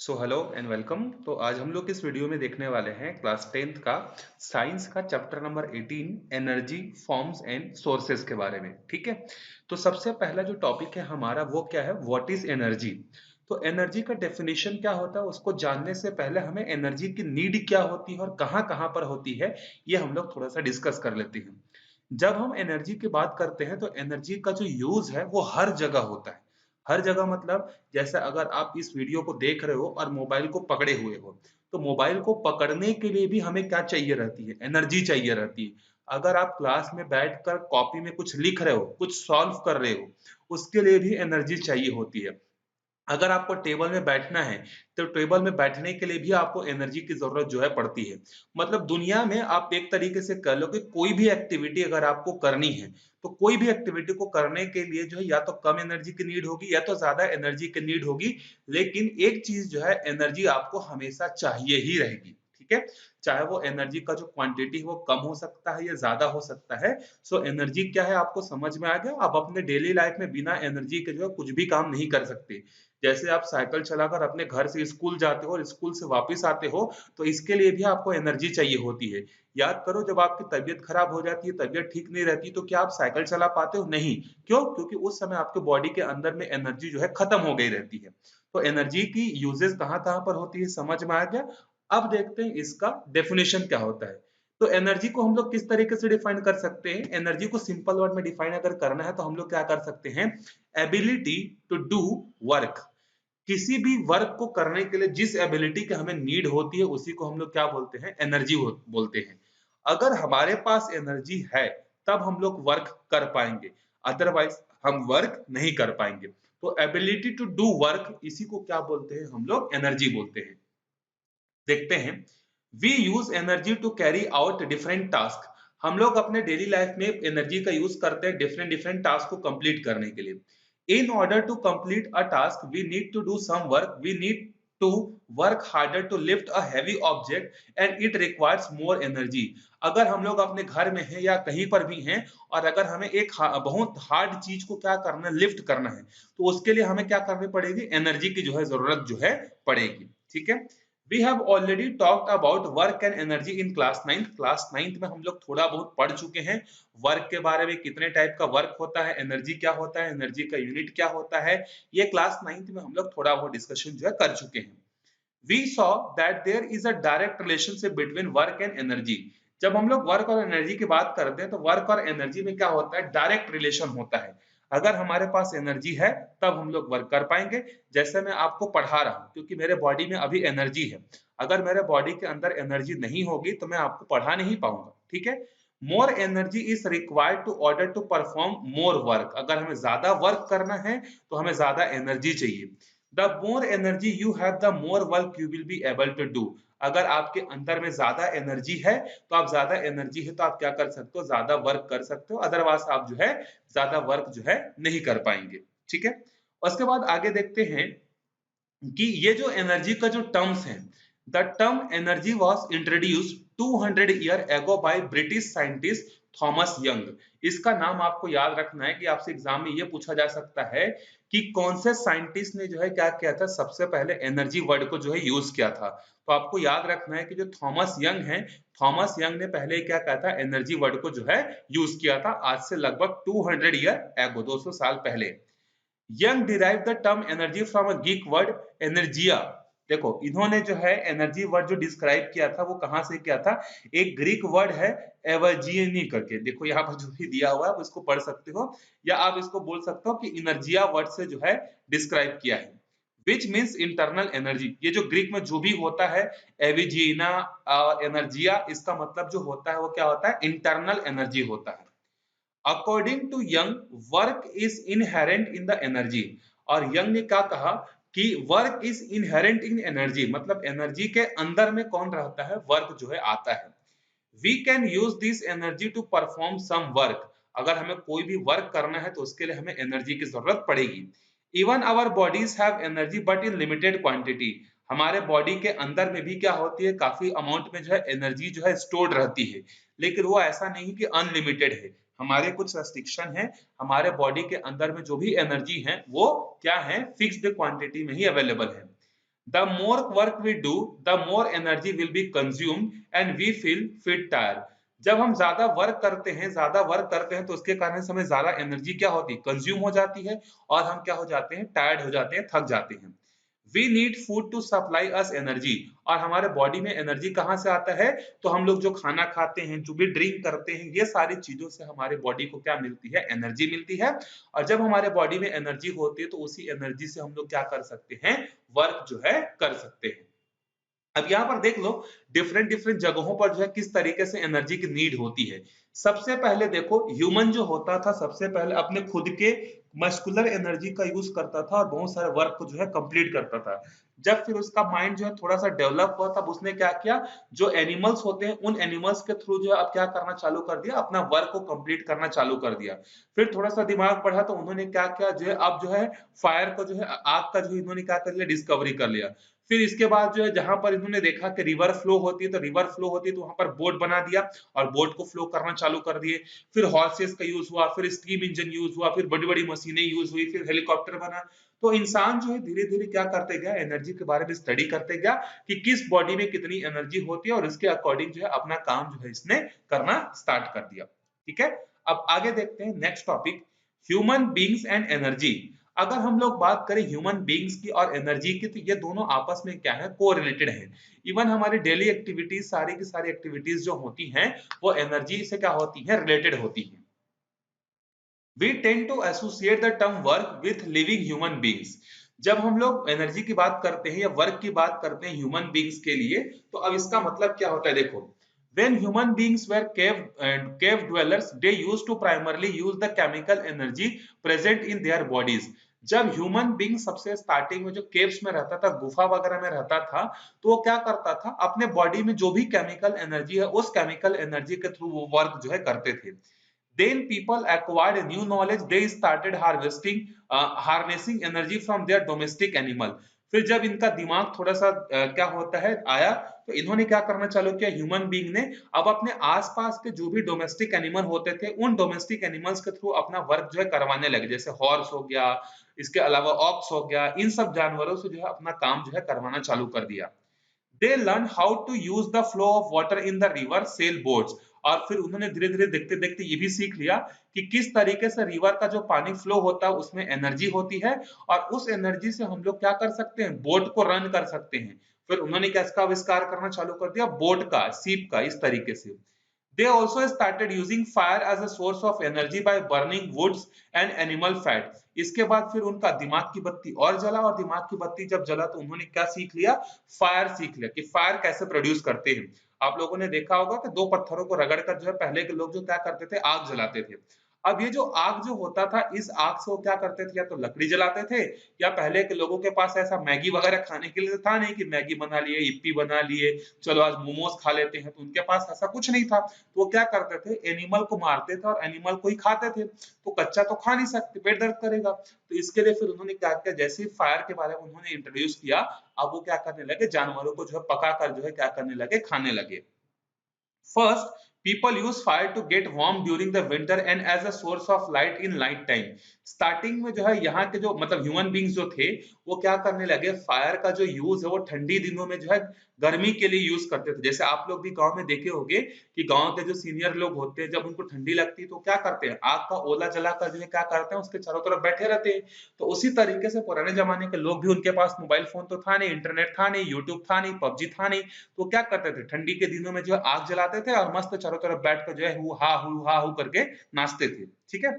So hello and welcome. तो आज हम लोग इस वीडियो में देखने वाले हैं क्लास 10th का साइंस का chapter number 18 energy forms and sources के बारे में। ठीक है, तो सबसे पहला जो टॉपिक है हमारा वो क्या है, व्हाट इज एनर्जी। तो एनर्जी का डेफिनेशन क्या होता है उसको जानने से पहले हमें एनर्जी की नीड क्या होती है और कहाँ कहाँ पर होती है ये हम लोग थोड़ा सा डिस्कस कर लेते हैं। जब हम एनर्जी की बात करते हैं तो एनर्जी का जो यूज है वो हर जगह होता है। हर जगह मतलब जैसे अगर आप इस वीडियो को देख रहे हो और मोबाइल को पकड़े हुए हो, तो मोबाइल को पकड़ने के लिए भी हमें क्या चाहिए रहती है, एनर्जी चाहिए रहती है। अगर आप क्लास में बैठकर कॉपी में कुछ लिख रहे हो, कुछ सॉल्व कर रहे हो, उसके लिए भी एनर्जी चाहिए होती है। अगर आपको टेबल में बैठना है तो टेबल में बैठने के लिए भी आपको एनर्जी की जरूरत जो है पड़ती है। मतलब दुनिया में आप एक तरीके से कह लो कि कोई भी एक्टिविटी अगर आपको करनी है तो कोई भी एक्टिविटी को करने के लिए जो है या तो कम एनर्जी की नीड होगी या तो ज्यादा एनर्जी की नीड होगी। लेकिन एक चीज जो है, एनर्जी आपको हमेशा चाहिए ही रहेगी। ठीक है, चाहे वो एनर्जी का जो क्वांटिटी है वो कम हो सकता है या ज्यादा हो सकता है। सो एनर्जी क्या है आपको समझ में आ गया। आप अपने डेली लाइफ में बिना एनर्जी के जो है कुछ भी काम नहीं कर सकते। जैसे आप साइकिल चलाकर अपने घर से स्कूल जाते हो और स्कूल से वापस आते हो, तो इसके लिए भी आपको एनर्जी चाहिए होती है। याद करो, जब आपकी तबीयत खराब हो जाती है, तबीयत ठीक नहीं रहती, तो क्या आप साइकिल चला पाते हो? नहीं। क्यों? क्योंकि उस समय आपके बॉडी के अंदर में एनर्जी जो है खत्म हो गई रहती है। तो एनर्जी की यूजेस कहाँ कहाँ पर होती है समझ में आ गया। अब देखते हैं इसका डेफिनेशन क्या होता है। तो एनर्जी को हम लोग किस तरीके से डिफाइन कर सकते हैं? एनर्जी को सिंपल वर्ड में डिफाइन अगर करना है तो हम लोग क्या कर सकते हैं, एबिलिटी टू डू वर्क। किसी भी वर्क को करने के लिए जिस एबिलिटी की हमें नीड होती है उसी को हम लोग क्या बोलते हैं, एनर्जी बोलते हैं। अगर हमारे पास एनर्जी है तब हम लोग वर्क कर पाएंगे, अदरवाइज हम वर्क नहीं कर पाएंगे। तो एबिलिटी टू डू वर्क, इसी को क्या बोलते हैं हम लोग, एनर्जी बोलते हैं। देखते हैं, we use energy to carry out different task. हम लोग अपने डेली लाइफ में एनर्जी का यूज करते हैं डिफरेंट डिफरेंट टास्क को कंप्लीट करने के लिए। In order to complete a task we need to do some work, we need to work harder to lift a heavy object and it requires more energy. अगर हम लोग अपने घर में हैं या कहीं पर भी हैं और अगर हमें एक बहुत हार्ड चीज को क्या करना है, लिफ्ट करना है, तो उसके लिए हमें क्या करनी पड़ेगी, एनर्जी की जो है जरूरत जो है पड़ेगी। ठीक है, We have already talked about work and energy in class 9th। Class 9th में हम लोग थोड़ा बहुत पढ़ चुके हैं वर्क के बारे में, कितने टाइप का वर्क होता है, एनर्जी क्या होता है, एनर्जी का यूनिट क्या होता है। ये क्लास 9th में हम लोग थोड़ा बहुत डिस्कशन जो है कर चुके हैं। We saw that there is a direct relationship between work and energy। जब हम लोग वर्क और एनर्जी की बात करते हैं तो वर्क और एनर्जी में क्या होता है, डायरेक्ट रिलेशन होता है। अगर हमारे पास एनर्जी है तब हम लोग वर्क कर पाएंगे। जैसे मैं आपको पढ़ा रहा हूं क्योंकि मेरे बॉडी में अभी एनर्जी है। अगर मेरे बॉडी के अंदर एनर्जी नहीं होगी तो मैं आपको पढ़ा नहीं पाऊंगा। ठीक है, more energy is required to order to perform more work. अगर हमें ज्यादा वर्क करना है तो हमें ज्यादा एनर्जी चाहिए। The more energy you have the more work you will be able to do. अगर आपके अंदर में ज्यादा एनर्जी है तो आप ज्यादा एनर्जी है तो आप क्या कर सकते हो, ज्यादा वर्क कर सकते हो। अदरवाइज आप जो है ज्यादा वर्क जो है नहीं कर पाएंगे। ठीक है, उसके बाद आगे देखते हैं कि ये जो एनर्जी का जो टर्म्स है, the term energy was introduced 200 year ago by British scientist Thomas young. इसका नाम आपको याद रखना है कि आपसे एग्जाम में ये पूछा जा सकता है कि कौन से साइंटिस्ट ने जो है क्या किया था, सबसे पहले एनर्जी वर्ड को जो है यूज किया था। तो आपको याद रखना है कि जो थॉमस यंग है, थॉमस यंग ने पहले क्या कहा था, एनर्जी वर्ड को जो है यूज किया था आज से लगभग 200 ईयर एगो, 200 साल पहले। Young derive the term energy from a Greek word energia. देखो इन्होंने जो है एनर्जी वर्ड जो डिस्क्राइब किया था वो कहां से किया था, एक ग्रीक वर्ड है एवर्जियनी करके। देखो यहाँ पर जो भी दिया हुआ है आप इसको पढ़ सकते हो या आप इसको बोल सकते हो कि इनर्जिया वर्ड से जो है डिस्क्राइब किया है। Which means internal energy. ये जो ग्रीक में जो भी होता है एविजीना एनर्जिया, इसका मतलब जो होता है वो क्या होता है, इंटरनल एनर्जी होता है। According to Young, work is inherent in the energy. और यंग ने क्या कहा कि work is inherent in energy, मतलब एनर्जी के अंदर में कौन रहता है, वर्क जो है आता है। We can use this energy to perform some work. अगर हमें कोई भी वर्क करना है तो उसके लिए हमें एनर्जी की जरूरत पड़ेगी। Even our bodies have energy but in limited quantity. हमारे बॉडी के अंदर में भी क्या होती है, काफी अमाउंट में जो है एनर्जी जो है स्टोर्ड रहती है। लेकिन वो ऐसा नहीं कि अनलिमिटेड है, हमारे कुछ रेस्ट्रिक्शन है। हमारे बॉडी के अंदर में जो भी एनर्जी है वो क्या है, फिक्स्ड क्वांटिटी में ही अवेलेबल है। The more work we do, the more energy will be consumed and we feel fit tired. जब हम ज्यादा वर्क करते हैं तो उसके कारण से हमें ज्यादा एनर्जी क्या होती है, कंज्यूम हो जाती है और हम क्या हो जाते हैं, टायर्ड हो जाते हैं, थक जाते हैं। We need food to supply us energy. और हमारे बॉडी में एनर्जी कहाँ से आता है, तो हम लोग जो खाना खाते हैं, जो भी ड्रिंक करते हैं, ये सारी चीजों से हमारे बॉडी को क्या मिलती है, एनर्जी मिलती है। और जब हमारे बॉडी में एनर्जी होती है तो उसी एनर्जी से हम लोग क्या कर सकते हैं, वर्क जो है कर सकते हैं। अब यहाँ पर देख लो डिफरेंट डिफरेंट जगहों पर जो है किस तरीके से एनर्जी की नीड होती है। सबसे पहले देखो ह्यूमन जो होता था सबसे पहले अपने खुद के मस्कुलर एनर्जी का यूज करता था और बहुत सारे वर्क को जो है कंप्लीट करता था। जब फिर उसका माइंड जो है थोड़ा सा डेवलप हुआ तब उसने क्या किया, जो एनिमल्स होते हैं उन एनिमल्स के थ्रू जो है अब क्या करना चालू कर दिया, अपना वर्क को कंप्लीट करना चालू कर दिया। फिर थोड़ा सा दिमाग बढ़ा तो उन्होंने क्या किया, जो है अब जो है फायर को जो है आग का जो इन्होंने क्या कर लिया, डिस्कवरी कर लिया। फिर इसके बाद जो है जहां पर इन्होंने देखा कि रिवर फ्लो होती है तो रिवर फ्लो होती है तो वहां पर बोट बना दिया और बोट को फ्लो करना चालू कर दिए। फिर हॉर्सेस का यूज हुआ, फिर स्टीम इंजन यूज हुआ, फिर बड़ी बड़ी मशीनें यूज हुई, फिर हेलीकॉप्टर बना। तो इंसान जो है धीरे धीरे क्या करते गया, एनर्जी के बारे में स्टडी करते गया कि किस बॉडी में कितनी एनर्जी होती है और इसके अकॉर्डिंग जो है अपना काम जो है इसने करना स्टार्ट कर दिया। ठीक है, अब आगे देखते हैं next topic, human beings and energy. अगर हम लोग बात करें ह्यूमन बींग्स की और एनर्जी की तो ये दोनों आपस में क्या है, को रिलेटेड है। इवन हमारी डेली एक्टिविटीज सारी की सारी एक्टिविटीज जो होती हैं वो एनर्जी से क्या होती है, रिलेटेड होती है। We tend to associate the term work with living human beings. जब हम लोग एनर्जी की बात करते हैं या वर्क की बात करते हैं ह्यूमन बींग्स के लिए, तो अब इसका मतलब क्या होता है, देखो when human beings were cave dwellers they used to primarily use the chemical energy present in their bodies। जब ह्यूमन बींग सबसे स्टार्टिंग में जो केव्स में रहता था, गुफा वगैरह में रहता था, तो वो क्या करता था, अपने बॉडी में जो भी केमिकल एनर्जी है उस केमिकल एनर्जी के थ्रू वो वर्क जो है करते थे। Then people acquired a new knowledge, they started harnessing energy from their domestic animal। फिर जब इनका दिमाग थोड़ा सा क्या होता है आया, तो इन्होंने क्या करना चालू किया, ह्यूमन बीइंग ने अब अपने आसपास के जो भी डोमेस्टिक एनिमल होते थे उन डोमेस्टिक एनिमल्स के थ्रू अपना वर्क जो है करवाने लगे। जैसे हॉर्स हो गया, इसके अलावा ऑक्स हो गया, इन सब जानवरों से जो है अपना काम जो है करवाना चालू कर दिया। They learn how to use the flow of water in the river sail boats. और फिर उन्होंने धीरे धीरे देखते देखते ये भी सीख लिया कि किस तरीके से रिवर का जो पानी फ्लो होता है उसमें एनर्जी होती है और उस एनर्जी से हम लोग क्या कर सकते हैं, बोट को रन कर सकते हैं। फिर उन्होंने क्या इसका आविष्कार करना चालू कर दिया, बोट का, सीप का, इस तरीके से। They also started using fire as a source of energy by burning woods and animal fat। इसके बाद फिर उनका दिमाग की बत्ती और जला, और दिमाग की बत्ती जब जला तो उन्होंने क्या सीख लिया, फायर सीख लिया कि फायर कैसे प्रोड्यूस करते हैं। आप लोगों ने देखा होगा कि दो पत्थरों को रगड़ कर जो है पहले के लोग जो क्या करते थे, आग जलाते थे। अब ये जो आग जो होता था, इस आग से वो क्या करते थे, या तो लकड़ी जलाते थे, या पहले के लोगों के पास ऐसा मैगी वगैरह खाने के लिए था नहीं कि मैगी बना लिए, यिप्पी बना लिए, चलो आज मोमोज खा लेते हैं, तो उनके पास ऐसा कुछ नहीं था। तो वो क्या करते थे, एनिमल को मारते थे और एनिमल को ही खाते थे। तो कच्चा तो खा नहीं सकते, पेट दर्द करेगा। तो इसके लिए फिर उन्होंने क्या किया, जैसे ही फायर के बारे में उन्होंने इंट्रोड्यूस किया, अब वो क्या करने लगे, जानवरों को जो है पका कर जो है क्या करने लगे, खाने लगे। First, people use fire to get warm during the winter and as a source of light in night time। Starting में जो है यहाँ के जो मतलब ह्यूमन बींग्स जो थे वो क्या करने लगे, फायर का जो यूज है वो ठंडी दिनों में जो है गर्मी के लिए यूज करते थे। जैसे आप लोग भी गांव में देखे होंगे कि गांव के जो सीनियर लोग होते हैं जब उनको ठंडी लगती है तो क्या करते हैं, आग का ओला जलाकर जो है क्या करते हैं, उसके चारों तरफ बैठे रहते हैं। तो उसी तरीके से पुराने जमाने के लोग भी, उनके पास मोबाइल फोन तो था नहीं, इंटरनेट था नहीं, यूट्यूब था नहीं, पबजी था नहीं, तो क्या करते थे, ठंडी के दिनों में जो है आग जलाते थे और मस्त चारों तरफ बैठ कर जो है हु हा हु करके नाचते थे। ठीक है।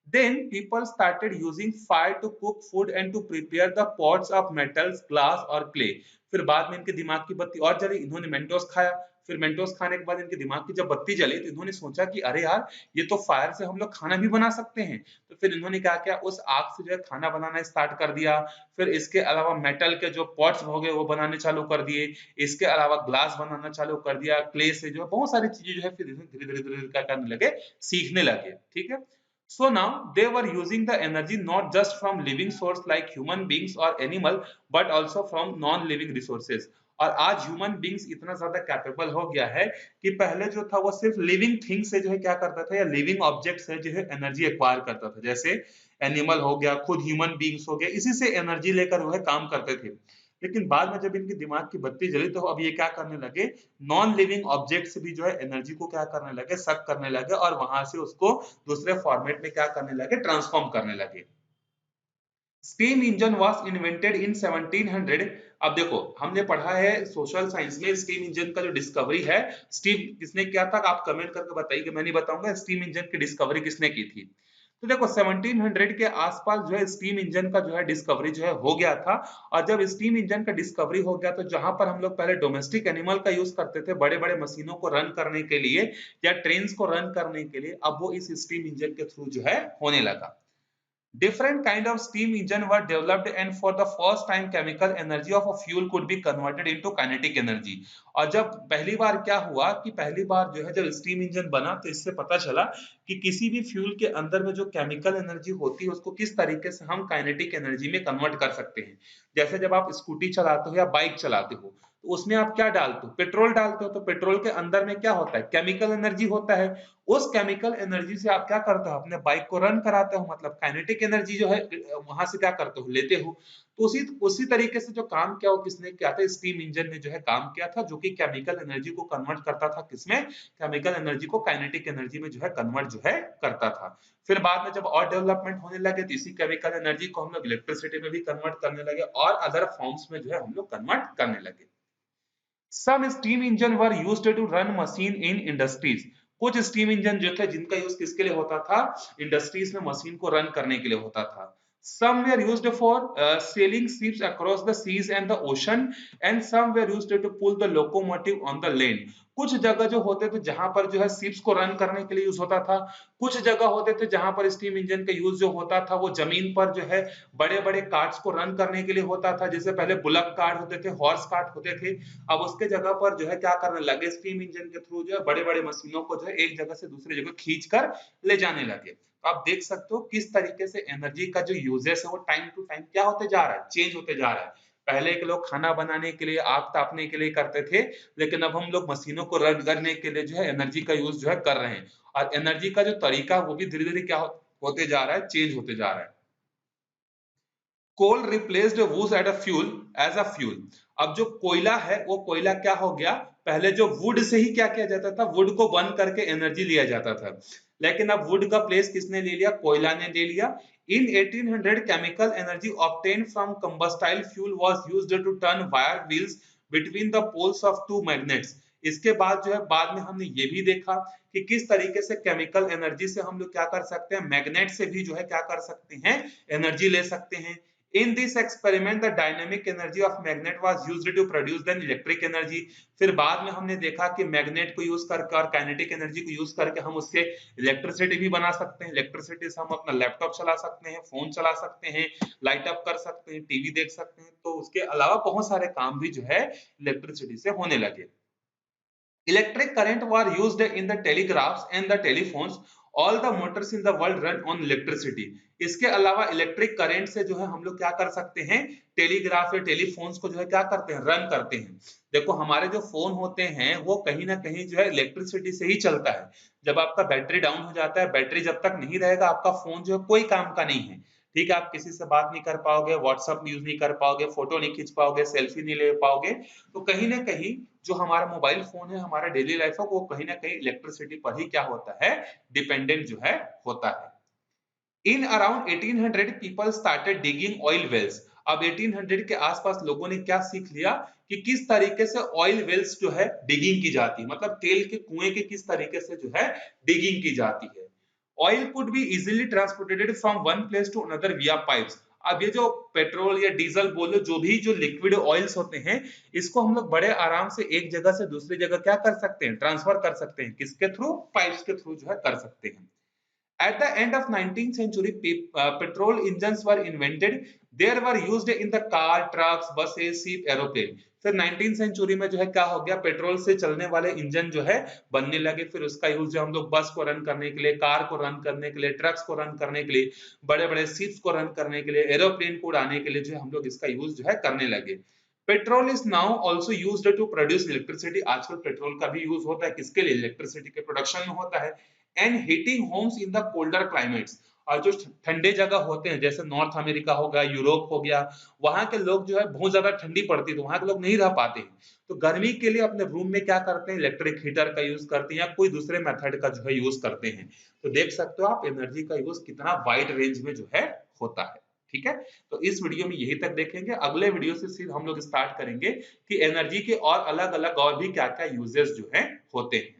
Then people started using fire to cook food and to prepare the pots of metals, glass और clay। फिर बाद में इनके दिमाग की बत्ती और जली, इन्होंने मेंटोस खाया। फिर मेंटोस खाने के बाद इनके दिमाग की जब बत्ती जली तो इन्होंने सोचा कि अरे यार, ये तो फायर से हम लोग खाना भी बना सकते हैं। तो फिर इन्होंने क्या किया, उस आग से जो है खाना बनाना स्टार्ट कर दिया। फिर इसके अलावा मेटल के जो पॉट्स हो गए वो बनाने चालू कर दिए। इसके अलावा ग्लास बनाना चालू कर दिया, क्ले से जो है बहुत सारी चीजें जो है फिर धीरे धीरे धीरे क्या करने लगे, सीखने लगे। ठीक है। So now they were using the energy not just from living source like human beings or animal but also from non-living resources। और आज ह्यूमन बींग्स इतना ज्यादा कैपेबल हो गया है कि पहले जो था वो सिर्फ लिविंग थिंग से जो है क्या करता था, या लिविंग ऑब्जेक्ट से जो है एनर्जी एक्वायर करता था। जैसे एनिमल हो गया, खुद ह्यूमन बींग्स हो गया, इसी से एनर्जी लेकर वो है काम करते थे। लेकिन बाद में जब इनकी दिमाग की बत्ती जली तो अब ये क्या करने लगे, नॉन लिविंग ऑब्जेक्ट से भी जो है एनर्जी को क्या करने लगे, सक करने लगे और वहां से उसको दूसरे फॉर्मेट में क्या करने लगे, ट्रांसफॉर्म करने लगे। Steam engine was invented in 1700। अब देखो हमने पढ़ा है सोशल साइंस में स्टीम इंजन का जो डिस्कवरी है, स्टीम किसने किया था, आप कमेंट करके बताइए कि मैं नहीं बताऊंगा स्टीम इंजन की डिस्कवरी किसने की थी। तो देखो 1700 के आसपास जो है स्टीम इंजन का जो है डिस्कवरी जो है हो गया था। और जब स्टीम इंजन का डिस्कवरी हो गया तो जहां पर हम लोग पहले डोमेस्टिक एनिमल का यूज करते थे बड़े बड़े मशीनों को रन करने के लिए या ट्रेन को रन करने के लिए, अब वो इस स्टीम इंजन के थ्रू जो है होने लगा। Different kind of steam engine were developed and for the first time chemical energy of a fuel could be converted into kinetic energy। और जब पहली बार क्या हुआ कि पहली बार जो है जब स्टीम इंजन बना तो इससे पता चला कि किसी भी फ्यूल के अंदर में जो केमिकल एनर्जी होती है उसको किस तरीके से हम काइनेटिक एनर्जी में कन्वर्ट कर सकते हैं। जैसे जब आप स्कूटी चलाते हो या बाइक चलाते हो तो उसमें आप क्या डालते हो, पेट्रोल डालते हो, तो पेट्रोल के अंदर में क्या होता है, केमिकल एनर्जी होता है। उस केमिकल एनर्जी से आप क्या करते हो, अपने बाइक को रन कराते हो, मतलब काइनेटिक एनर्जी जो है वहां से क्या करते हो, लेते हो। तो उसी उसी तरीके से जो काम किया वो किसने किया था, स्टीम इंजन ने जो है काम किया था, जो कि केमिकल एनर्जी को कन्वर्ट करता था किसमें, केमिकल एनर्जी को काइनेटिक एनर्जी में जो है कन्वर्ट जो है करता था। फिर बाद में जब और डेवलपमेंट होने लगे तो इसी केमिकल एनर्जी को हम लोग इलेक्ट्रिसिटी में भी कन्वर्ट करने लगे और अदर फॉर्म्स में जो है हम लोग कन्वर्ट करने लगे। Some steam engine were used to run machine in industries। कुछ स्टीम इंजन जो थे जिनका यूज किसके लिए होता था, इंडस्ट्रीज में मशीन को रन करने के लिए होता था। Some were used for sailing ships across the seas and the ocean and some were used to pull the locomotive on the land। कुछ जगह जो होते थे जहां पर जो है शिप्स को रन करने के लिए यूज होता था, कुछ जगह होते थे जहां पर स्टीम इंजन का यूज जो होता था वो जमीन पर जो है बड़े बड़े कार्ट्स को रन करने के लिए होता था। जैसे पहले बुलक कार्ट होते थे, हॉर्स कार्ट होते थे, अब उसके जगह पर जो है क्या करने लगे, स्टीम इंजन के थ्रू जो है बड़े बड़े मशीनों को जो है एक जगह से दूसरी जगह खींच कर ले जाने लगे। तो आप देख सकते हो किस तरीके से एनर्जी का जो यूजेस है वो टाइम टू टाइम क्या होते जा रहा है, चेंज होते जा रहा है। पहले के लोग खाना बनाने के लिए, आग तापने के लिए करते थे, लेकिन अब हम लोग मशीनों को रन करने के लिए जो है एनर्जी का यूज जो है कर रहे हैं। और एनर्जी का जो तरीका वो भी धीरे धीरे क्या होते जा रहा है, चेंज होते जा रहा है। Coal replaced wood at a fuel as a fuel. अब जो कोयला है वो कोयला क्या हो गया, पहले जो वुड से ही क्या किया जाता था, वुड को बर्न करके एनर्जी लिया जाता था, लेकिन अब वुड का प्लेस किसने ले लिया, कोयला ने ले लिया। In 1800 chemical energy obtained from combustible fuel was used to turn wire wheels between the poles of two magnets. इसके बाद जो है बाद में हमने ये भी देखा कि किस तरीके से केमिकल एनर्जी से हम लोग क्या कर सकते हैं, मैग्नेट से भी जो है क्या कर सकते हैं, एनर्जी ले सकते हैं। In this experiment, the dynamic energy of magnet was used to produce the electric energy। फिर बाद में हमने देखा कि मैग्नेट को यूज करके और काइनेटिक एनर्जी को यूज करके हम उससे इलेक्ट्रिसिटी भी बना सकते हैं। इलेक्ट्रिसिटी से हम अपना लैपटॉप चला सकते हैं, फोन चला सकते हैं, लाइट अप कर सकते हैं, टीवी देख सकते हैं। तो उसके अलावा बहुत सारे काम भी जो है इलेक्ट्रिसिटी से होने लगे। Electric current were used in the telegraphs and the telephones। All the motors in the world run on electricity। इसके अलावा इलेक्ट्रिक करंट से जो है हम लोग क्या कर सकते हैं, टेलीग्राफ या टेलीफोन्स को जो है क्या करते हैं, रन करते हैं। देखो हमारे जो फोन होते हैं वो कहीं ना कहीं जो है इलेक्ट्रिसिटी से ही चलता है। जब आपका बैटरी डाउन हो जाता है, बैटरी जब तक नहीं रहेगा आपका फोन जो है कोई काम का नहीं है। ठीक है, आप किसी से बात नहीं कर पाओगे, व्हाट्सएप यूज नहीं कर पाओगे, फोटो नहीं खींच पाओगे, सेल्फी नहीं ले पाओगे। तो कहीं ना कहीं जो हमारा मोबाइल फोन है, हमारा डेली लाइफ है, वो कहीं ना कहीं इलेक्ट्रिसिटी पर ही क्या होता है, डिपेंडेंट जो है होता है। In around 1800 people started digging oil wells. अब 1800 के आसपास लोगों ने क्या सीख लिया कि किस तरीके से ऑयल वेल्स जो है डिगिंग की जाती है, मतलब तेल के कुएं के किस तरीके से जो है डिगिंग की जाती है। Oil could be easily transported from one place to another via pipes. अब ये जो पेट्रोल या डीजल बोलो, जो भी जो लिक्विड ऑयल्स होते हैं, इसको हम लोग बड़े आराम से एक जगह से दूसरी जगह क्या कर सकते हैं, ट्रांसफर कर सकते हैं, किसके थ्रू, पाइप्स के थ्रू जो है कर सकते हैं। At the end of 19th century, petrol engines were invented. They were used in the car, trucks, buses, ship, aeroplane। फिर 19th सेंचुरी में जो है क्या हो गया, पेट्रोल से चलने वाले इंजन जो है बनने लगे। फिर उसका यूज जो हम लोग बस को रन करने के लिए, कार को रन करने के लिए, ट्रक्स को रन करने के लिए, बड़े बड़े शिप्स को रन करने के लिए, एरोप्लेन को उड़ाने के लिए जो है हम लोग इसका यूज जो है करने लगे। Petrol is now also used to produce electricity. आजकल पेट्रोल का भी यूज होता है, किसके लिए, इलेक्ट्रिसिटी के प्रोडक्शन में होता है। And heating homes in the colder climates. और जो ठंडे जगह होते हैं जैसे नॉर्थ अमेरिका हो गया, यूरोप हो गया, वहां के लोग जो है बहुत ज्यादा ठंडी पड़ती है तो वहां के लोग नहीं रह पाते हैं। तो गर्मी के लिए अपने रूम में क्या करते हैं, इलेक्ट्रिक हीटर का यूज करते हैं या कोई दूसरे मेथड का जो है यूज करते हैं। तो देख सकते हो आप एनर्जी का यूज कितना वाइड रेंज में जो है होता है। ठीक है, तो इस वीडियो में यही तक देखेंगे। अगले वीडियो से फिर हम लोग स्टार्ट करेंगे कि एनर्जी के और अलग अलग और भी क्या क्या यूजेस जो है होते हैं।